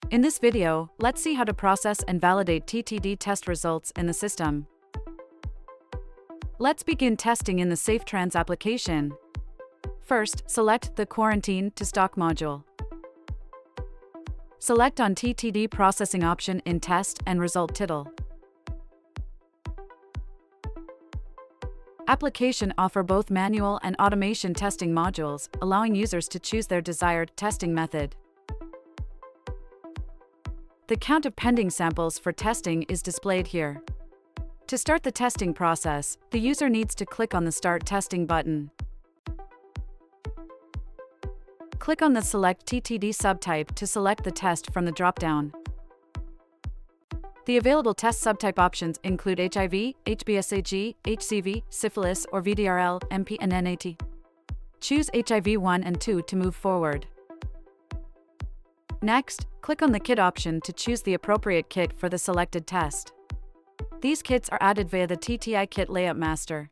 In this video, let's see how to process and validate TTD test results in the system. Let's begin testing in the SafeTrans application. First, select the Quarantine to Stock module. Select on TTD processing option in Test and Result title. Application offer both manual and automation testing modules, allowing users to choose their desired testing method. The count of pending samples for testing is displayed here. To start the testing process, the user needs to click on the Start Testing button. Click on the Select TTD subtype to select the test from the drop-down. The available test subtype options include HIV, HBsAg, HCV, syphilis or VDRL, MP and NAT. Choose HIV 1 and 2 to move forward. Next, click on the Kit option to choose the appropriate kit for the selected test. These kits are added via the TTI Kit Layout Master.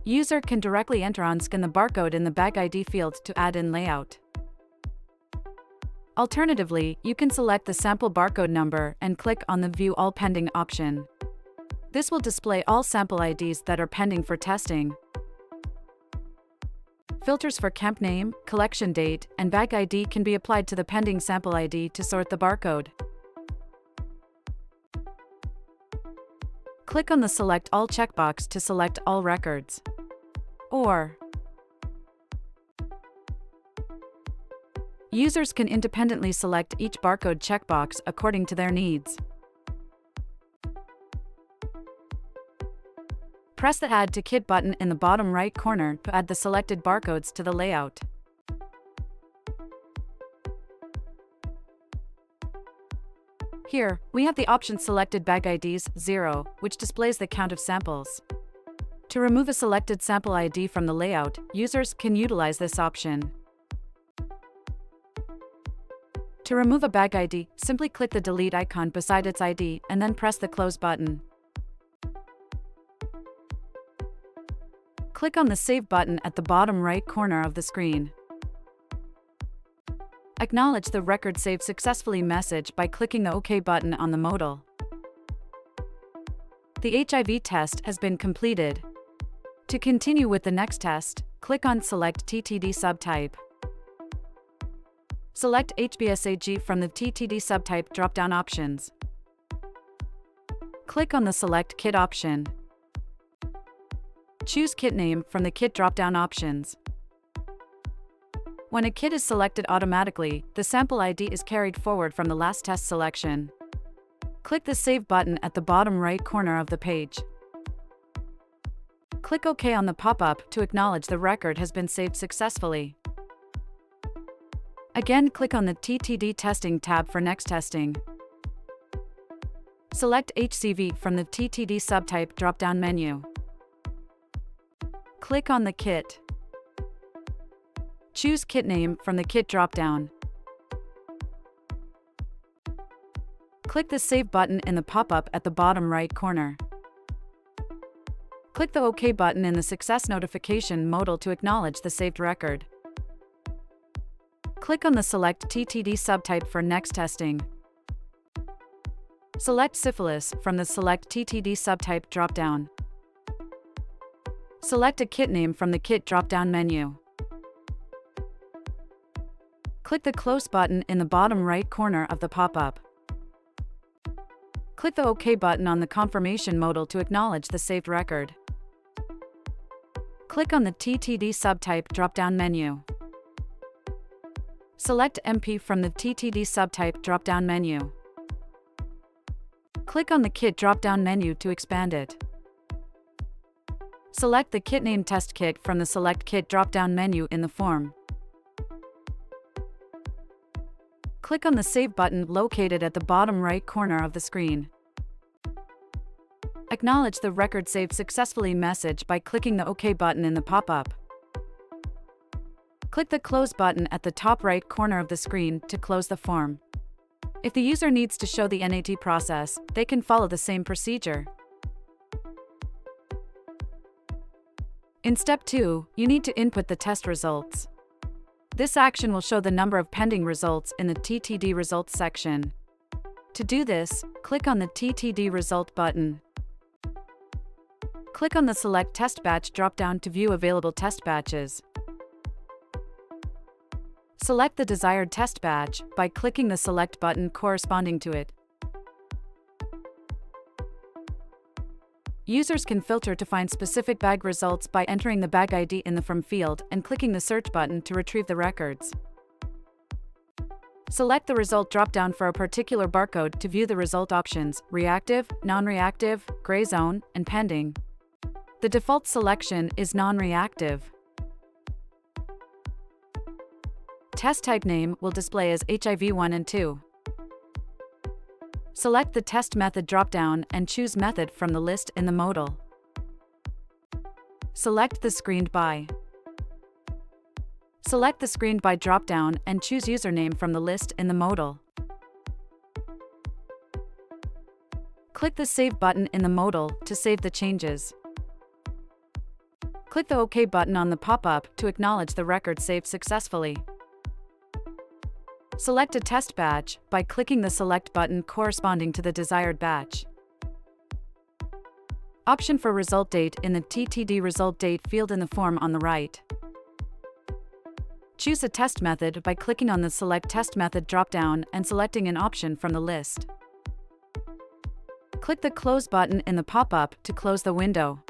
User can directly enter on scan the barcode in the bag ID field to add in layout. Alternatively, you can select the sample barcode number and click on the View All Pending option. This will display all sample IDs that are pending for testing. Filters for camp name, collection date, and bag ID can be applied to the pending sample ID to sort the barcode. Click on the Select All checkbox to select all records. Or users can independently select each barcode checkbox according to their needs. Press the Add to Kit button in the bottom right corner to add the selected barcodes to the layout. Here, we have the option Selected Bag IDs 0, which displays the count of samples. To remove a selected sample ID from the layout, users can utilize this option. To remove a bag ID, simply click the Delete icon beside its ID and then press the Close button. Click on the Save button at the bottom right corner of the screen. Acknowledge the record saved successfully message by clicking the OK button on the modal. The HIV test has been completed. To continue with the next test, click on Select TTD subtype. Select HBsAg from the TTD subtype drop-down options. Click on the Select Kit option. Choose Kit name from the Kit drop-down options. When a kit is selected automatically, the sample ID is carried forward from the last test selection. Click the Save button at the bottom right corner of the page. Click OK on the pop-up to acknowledge the record has been saved successfully. Again, click on the TTD Testing tab for next testing. Select HCV from the TTD subtype drop-down menu. Click on the kit. Choose Kit name from the Kit drop-down. Click the Save button in the pop-up at the bottom right corner. Click the OK button in the Success Notification modal to acknowledge the saved record. Click on the Select TTD subtype for next testing. Select Syphilis from the Select TTD subtype drop-down. Select a kit name from the Kit drop-down menu. Click the Close button in the bottom right corner of the pop-up. Click the OK button on the confirmation modal to acknowledge the saved record. Click on the TTD subtype drop-down menu. Select MP from the TTD subtype drop-down menu. Click on the Kit drop-down menu to expand it. Select the Kit name Test Kit from the Select Kit drop-down menu in the form. Click on the Save button located at the bottom right corner of the screen. Acknowledge the record saved successfully message by clicking the OK button in the pop-up. Click the Close button at the top right corner of the screen to close the form. If the user needs to show the NAT process, they can follow the same procedure. In step 2, you need to input the test results. This action will show the number of pending results in the TTD results section. To do this, click on the TTD result button. Click on the Select Test Batch drop-down to view available test batches. Select the desired test batch by clicking the Select button corresponding to it. Users can filter to find specific bag results by entering the bag ID in the From field and clicking the Search button to retrieve the records. Select the result drop-down for a particular barcode to view the result options: reactive, non-reactive, gray zone, and pending. The default selection is non-reactive. Test type name will display as HIV1 and 2. Select the test method drop-down and choose method from the list in the modal. Select the screened by. Select the screened by drop-down and choose username from the list in the modal. Click the Save button in the modal to save the changes. Click the OK button on the pop-up to acknowledge the record saved successfully. Select a test batch by clicking the Select button corresponding to the desired batch. Option for result date in the TTD result date field in the form on the right. Choose a test method by clicking on the Select Test Method drop-down and selecting an option from the list. Click the Close button in the pop-up to close the window.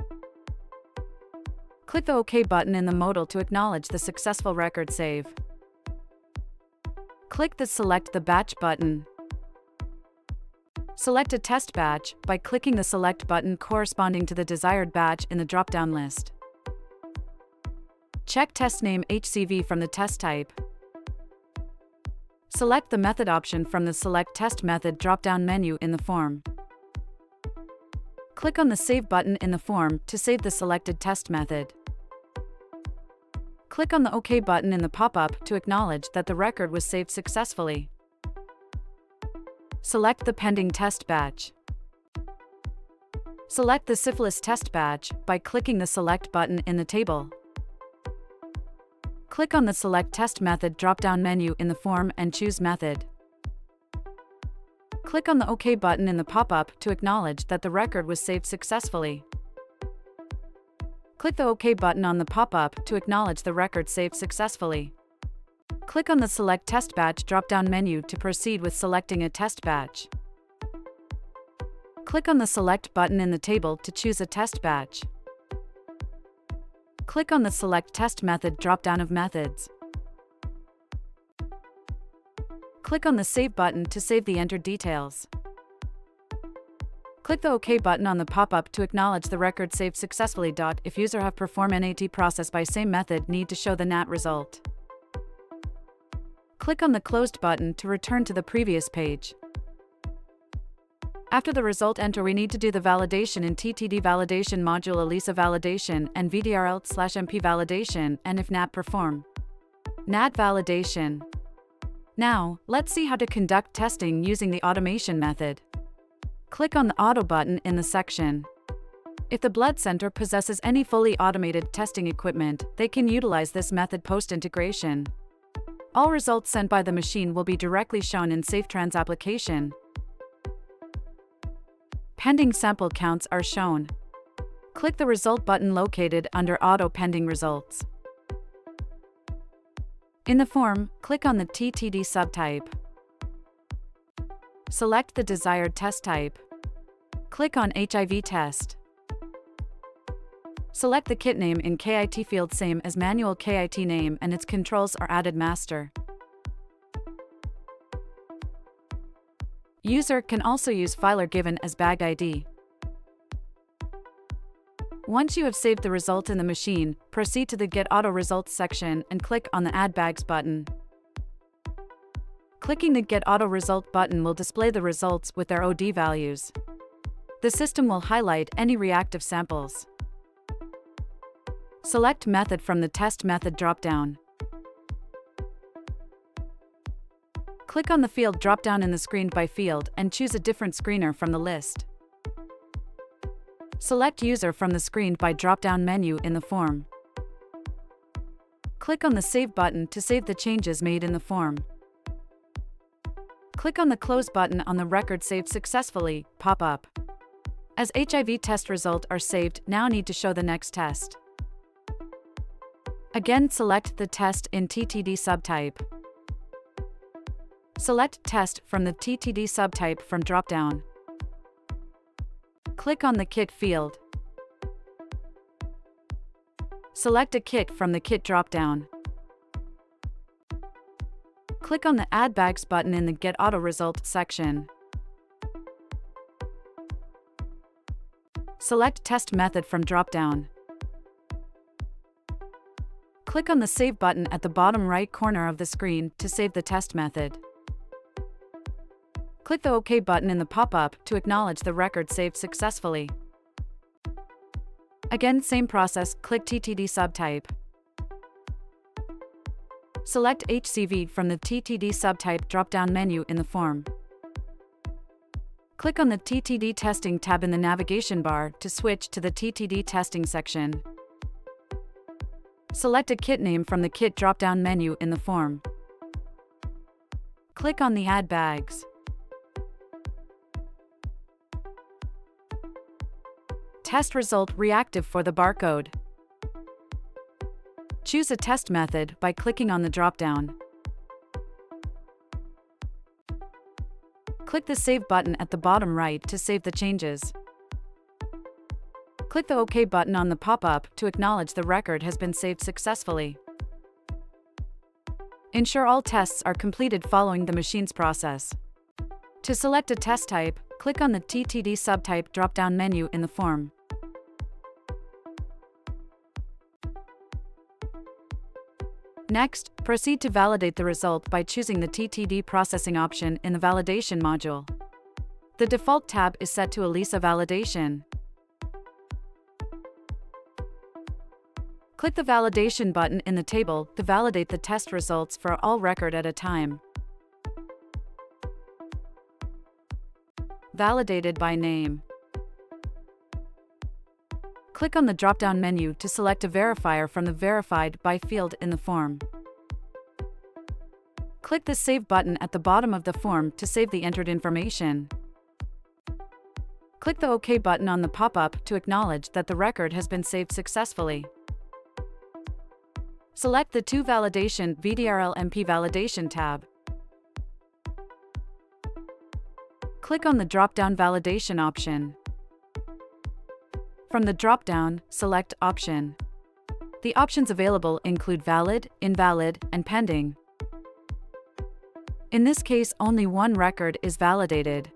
Click the OK button in the modal to acknowledge the successful record save. Click the Select the Batch button. Select a test batch by clicking the Select button corresponding to the desired batch in the drop-down list. Check Test Name HCV from the test type. Select the Method option from the Select Test Method drop-down menu in the form. Click on the Save button in the form to save the selected test method. Click on the OK button in the pop-up to acknowledge that the record was saved successfully. Select the pending test batch. Select the syphilis test batch by clicking the Select button in the table. Click on the Select Test Method drop-down menu in the form and choose Method. Click on the OK button in the pop-up to acknowledge that the record was saved successfully. Click the OK button on the pop-up to acknowledge the record saved successfully. Click on the Select Test Batch drop-down menu to proceed with selecting a test batch. Click on the Select button in the table to choose a test batch. Click on the Select Test Method drop-down of methods. Click on the Save button to save the entered details. Click the OK button on the pop-up to acknowledge the record saved successfully. If user have performed NAT process by same method, need to show the NAT result. Click on the Closed button to return to the previous page. After the result enter, we need to do the validation in TTD validation module, ELISA validation, and VDRL/MP validation, and if NAT perform. NAT validation. Now, let's see how to conduct testing using the automation method. Click on the Auto button in the section. If the blood center possesses any fully automated testing equipment, they can utilize this method post-integration. All results sent by the machine will be directly shown in SafeTrans application. Pending sample counts are shown. Click the Result button located under Auto Pending Results. In the form, click on the TTD subtype. Select the desired test type. Click on HIV test. Select the kit name in KIT field same as manual KIT name, and its controls are added master. User can also use filer given as bag ID. Once you have saved the result in the machine, proceed to the Get Auto Results section and click on the Add Bags button. Clicking the Get Auto Result button will display the results with their OD values. The system will highlight any reactive samples. Select Method from the Test Method drop-down. Click on the field drop-down in the Screened by field and choose a different screener from the list. Select User from the Screened by drop-down menu in the form. Click on the Save button to save the changes made in the form. Click on the Close button on the Record Saved Successfully pop-up. As HIV test results are saved, now need to show the next test. Again, select the test in TTD subtype. Select Test from the TTD subtype from drop-down. Click on the Kit field. Select a kit from the Kit drop-down. Click on the Add Bags button in the Get Auto Result section. Select Test Method from drop-down. Click on the Save button at the bottom right corner of the screen to save the test method. Click the OK button in the pop-up to acknowledge the record saved successfully. Again, same process, click TTD subtype. Select HCV from the TTD subtype drop-down menu in the form. Click on the TTD Testing tab in the navigation bar to switch to the TTD Testing section. Select a kit name from the Kit drop-down menu in the form. Click on the Add Bags. Test result reactive for the barcode. Choose a test method by clicking on the drop-down. Click the Save button at the bottom right to save the changes. Click the OK button on the pop-up to acknowledge the record has been saved successfully. Ensure all tests are completed following the machine's process. To select a test type, click on the TTD subtype drop-down menu in the form. Next, proceed to validate the result by choosing the TTD processing option in the validation module. The default tab is set to ELISA validation. Click the validation button in the table to validate the test results for all record at a time. Validated by name. Click on the drop-down menu to select a verifier from the Verified by field in the form. Click the Save button at the bottom of the form to save the entered information. Click the OK button on the pop-up to acknowledge that the record has been saved successfully. Select the To Validation VDRL-MP Validation tab. Click on the drop-down validation option. From the drop-down, select Option. The options available include Valid, Invalid, and Pending. In this case, only one record is validated.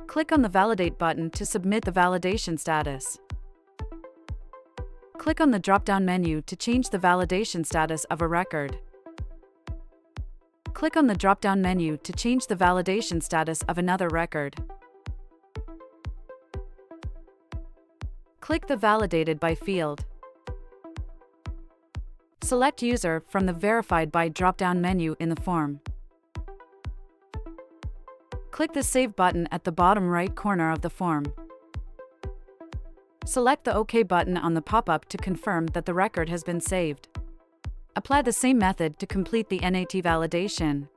Click on the Validate button to submit the validation status. Click on the drop-down menu to change the validation status of a record. Click on the drop-down menu to change the validation status of another record. Click the Validated by field. Select User from the Verified by drop-down menu in the form. Click the Save button at the bottom right corner of the form. Select the OK button on the pop-up to confirm that the record has been saved. Apply the same method to complete the NAT validation.